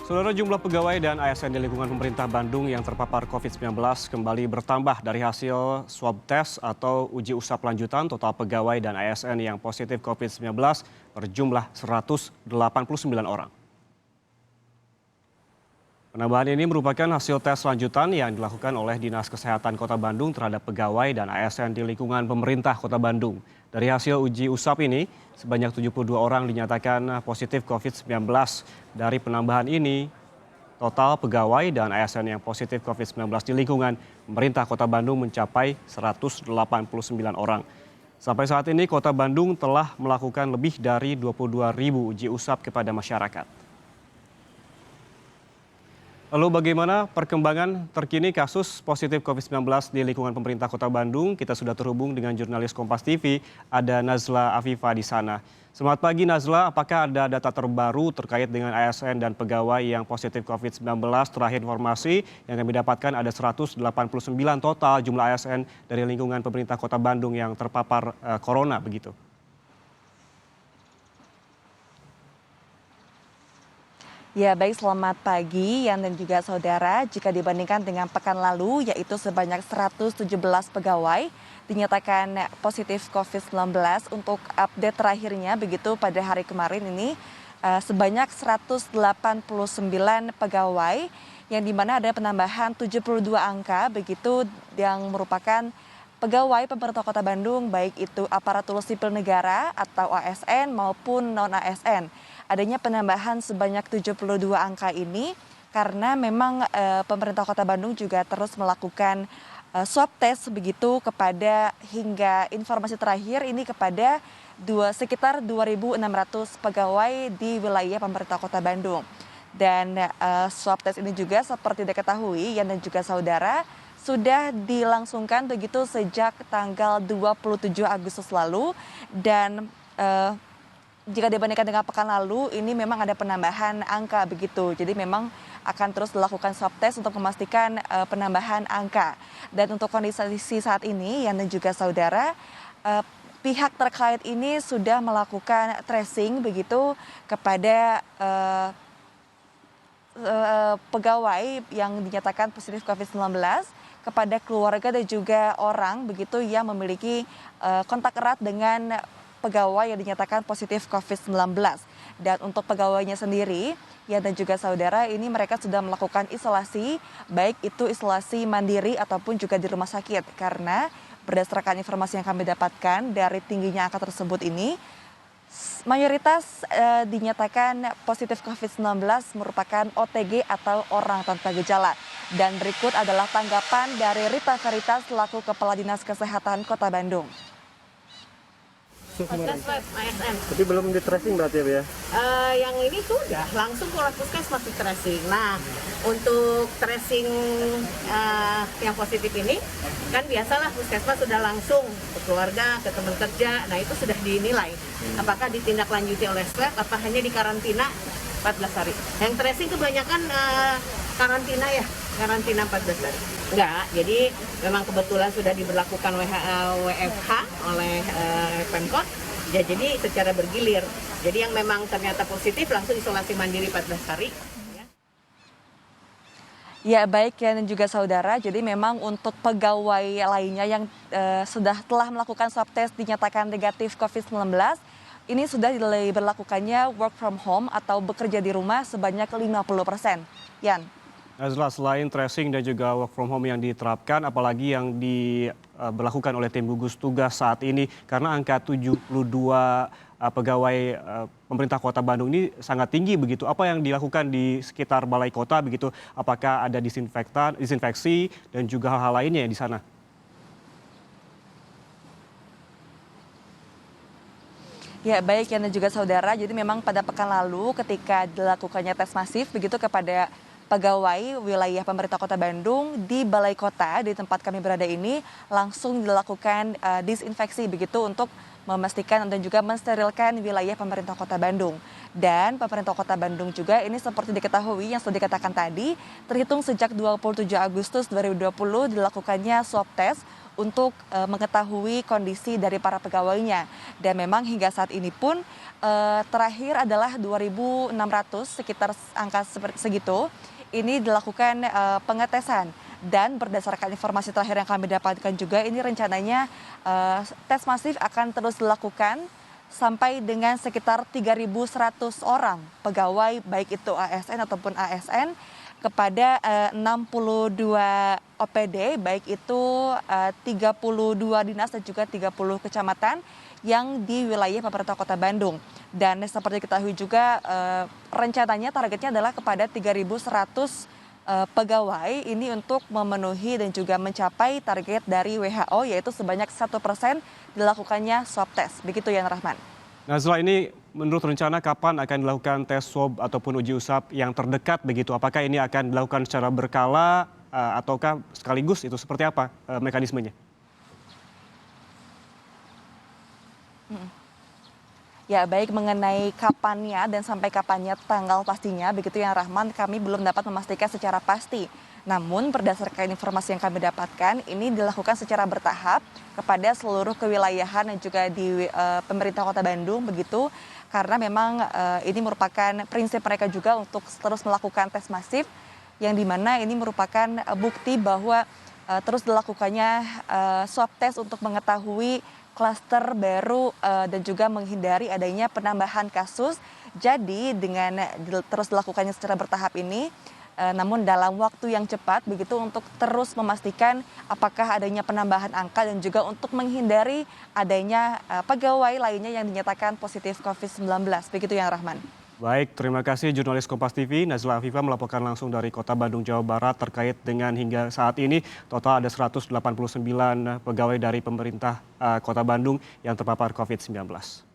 Saudara, jumlah pegawai dan ASN di lingkungan pemerintah Bandung yang terpapar COVID-19 kembali bertambah dari hasil swab test atau uji usap lanjutan. Total pegawai dan ASN yang positif COVID-19 berjumlah 189 orang. Penambahan ini merupakan hasil tes lanjutan yang dilakukan oleh Dinas Kesehatan Kota Bandung terhadap pegawai dan ASN di lingkungan pemerintah Kota Bandung. Dari hasil uji usap ini, sebanyak 72 orang dinyatakan positif COVID-19. Dari penambahan ini, total pegawai dan ASN yang positif COVID-19 di lingkungan pemerintah Kota Bandung mencapai 189 orang. Sampai saat ini, Kota Bandung telah melakukan lebih dari 22.000 uji usap kepada masyarakat. Lalu bagaimana perkembangan terkini kasus positif COVID-19 di lingkungan pemerintah Kota Bandung? Kita sudah terhubung dengan jurnalis Kompas TV, ada Nazla Afifa di sana. Selamat pagi Nazla, apakah ada data terbaru terkait dengan ASN dan pegawai yang positif COVID-19? Terakhir informasi yang kami dapatkan ada 189 total jumlah ASN dari lingkungan pemerintah Kota Bandung yang terpapar corona begitu. Ya baik, selamat pagi Yan dan juga saudara. Jika dibandingkan dengan pekan lalu, yaitu sebanyak 117 pegawai dinyatakan positif COVID-19, untuk update terakhirnya begitu pada hari kemarin ini sebanyak 189 pegawai yang dimana ada penambahan 72 angka begitu yang merupakan pegawai pemerintah Kota Bandung, baik itu aparatur sipil negara atau ASN maupun non-ASN. Adanya penambahan sebanyak 72 angka ini karena memang pemerintah Kota Bandung juga terus melakukan swab test begitu kepada hingga informasi terakhir ini kepada sekitar 2.600 pegawai di wilayah pemerintah Kota Bandung. Dan swab test ini juga seperti diketahui Yan dan juga saudara sudah dilangsungkan begitu sejak tanggal 27 Agustus lalu dan jika dibandingkan dengan pekan lalu, ini memang ada penambahan angka begitu. Jadi memang akan terus dilakukan swab test untuk memastikan penambahan angka. Dan untuk kondisi saat ini, Yan dan juga saudara, pihak terkait ini sudah melakukan tracing begitu kepada pegawai yang dinyatakan positif COVID-19, kepada keluarga dan juga orang begitu yang memiliki kontak erat dengan pegawai yang dinyatakan positif COVID-19. Dan untuk pegawainya sendiri, ya dan juga saudara, ini mereka sudah melakukan isolasi, baik itu isolasi mandiri ataupun juga di rumah sakit. Karena berdasarkan informasi yang kami dapatkan dari tingginya angka tersebut ini, mayoritas dinyatakan positif COVID-19 merupakan OTG atau orang tanpa gejala. Dan berikut adalah tanggapan dari Rita Veritas selaku Kepala Dinas Kesehatan Kota Bandung. Swab ASN. Tapi belum di tracing berarti ya, Bu ya? Yang ini sudah langsung ke puskesmas di tracing. Nah, untuk tracing yang positif ini kan biasalah puskesmas sudah langsung ke keluarga, ke teman kerja. Nah, itu sudah dinilai apakah ditindaklanjuti oleh swab apa hanya di karantina 14 hari. Yang tracing kebanyakan karantina ya, karantina 14 hari. Enggak, jadi memang kebetulan sudah diberlakukan WFH oleh Pemkot, ya, jadi secara bergilir. Jadi yang memang ternyata positif langsung isolasi mandiri 14 hari. Ya baik ya dan juga saudara, jadi memang untuk pegawai lainnya yang telah melakukan swab test dinyatakan negatif COVID-19, ini sudah diberlakukannya work from home atau bekerja di rumah sebanyak 50%. Yan. Nazla, selain tracing dan juga work from home yang diterapkan, apalagi yang diberlakukan oleh tim gugus tugas saat ini, karena angka 72 pegawai pemerintah Kota Bandung ini sangat tinggi begitu. Apa yang dilakukan di sekitar balai kota begitu? Apakah ada disinfeksi dan juga hal-hal lainnya di sana? Ya baik ya dan juga saudara, jadi memang pada pekan lalu ketika dilakukannya tes masif begitu kepada pegawai wilayah pemerintah Kota Bandung di balai kota di tempat kami berada ini langsung dilakukan disinfeksi begitu untuk memastikan dan juga mensterilkan wilayah pemerintah Kota Bandung. Dan pemerintah Kota Bandung juga ini seperti diketahui yang sudah dikatakan tadi, terhitung sejak 27 Agustus 2020 dilakukannya swab test untuk mengetahui kondisi dari para pegawainya. Dan memang hingga saat ini pun terakhir adalah 2.600, sekitar angka segitu, ini dilakukan pengetesan. Dan berdasarkan informasi terakhir yang kami dapatkan juga, ini rencananya tes masif akan terus dilakukan sampai dengan sekitar 3.100 orang pegawai, baik itu ASN ataupun ASN, kepada 62 OPD, baik itu 32 dinas dan juga 30 kecamatan yang di wilayah pemerintah Kota Bandung. Dan seperti diketahui juga rencananya targetnya adalah kepada 3.100 pegawai ini untuk memenuhi dan juga mencapai target dari WHO, yaitu sebanyak 1% dilakukannya swab test. Begitu ya, Rahman. Nazla, ini menurut rencana kapan akan dilakukan tes swab ataupun uji usap yang terdekat begitu? Apakah ini akan dilakukan secara berkala ataukah sekaligus, itu seperti apa mekanismenya? Ya, baik mengenai kapannya dan sampai kapannya tanggal pastinya, begitu ya Rahman, kami belum dapat memastikan secara pasti. Namun berdasarkan informasi yang kami dapatkan, ini dilakukan secara bertahap kepada seluruh kewilayahan dan juga di pemerintah Kota Bandung begitu, karena memang ini merupakan prinsip mereka juga untuk terus melakukan tes masif, yang dimana ini merupakan bukti bahwa terus dilakukannya swab test untuk mengetahui klaster baru dan juga menghindari adanya penambahan kasus. Jadi dengan terus dilakukannya secara bertahap ini, namun dalam waktu yang cepat begitu untuk terus memastikan apakah adanya penambahan angka dan juga untuk menghindari adanya pegawai lainnya yang dinyatakan positif COVID-19. Begitu ya, Rahman. Baik, terima kasih jurnalis Kompas TV Nazla Afifa melaporkan langsung dari Kota Bandung, Jawa Barat terkait dengan hingga saat ini total ada 189 pegawai dari pemerintah Kota Bandung yang terpapar COVID-19.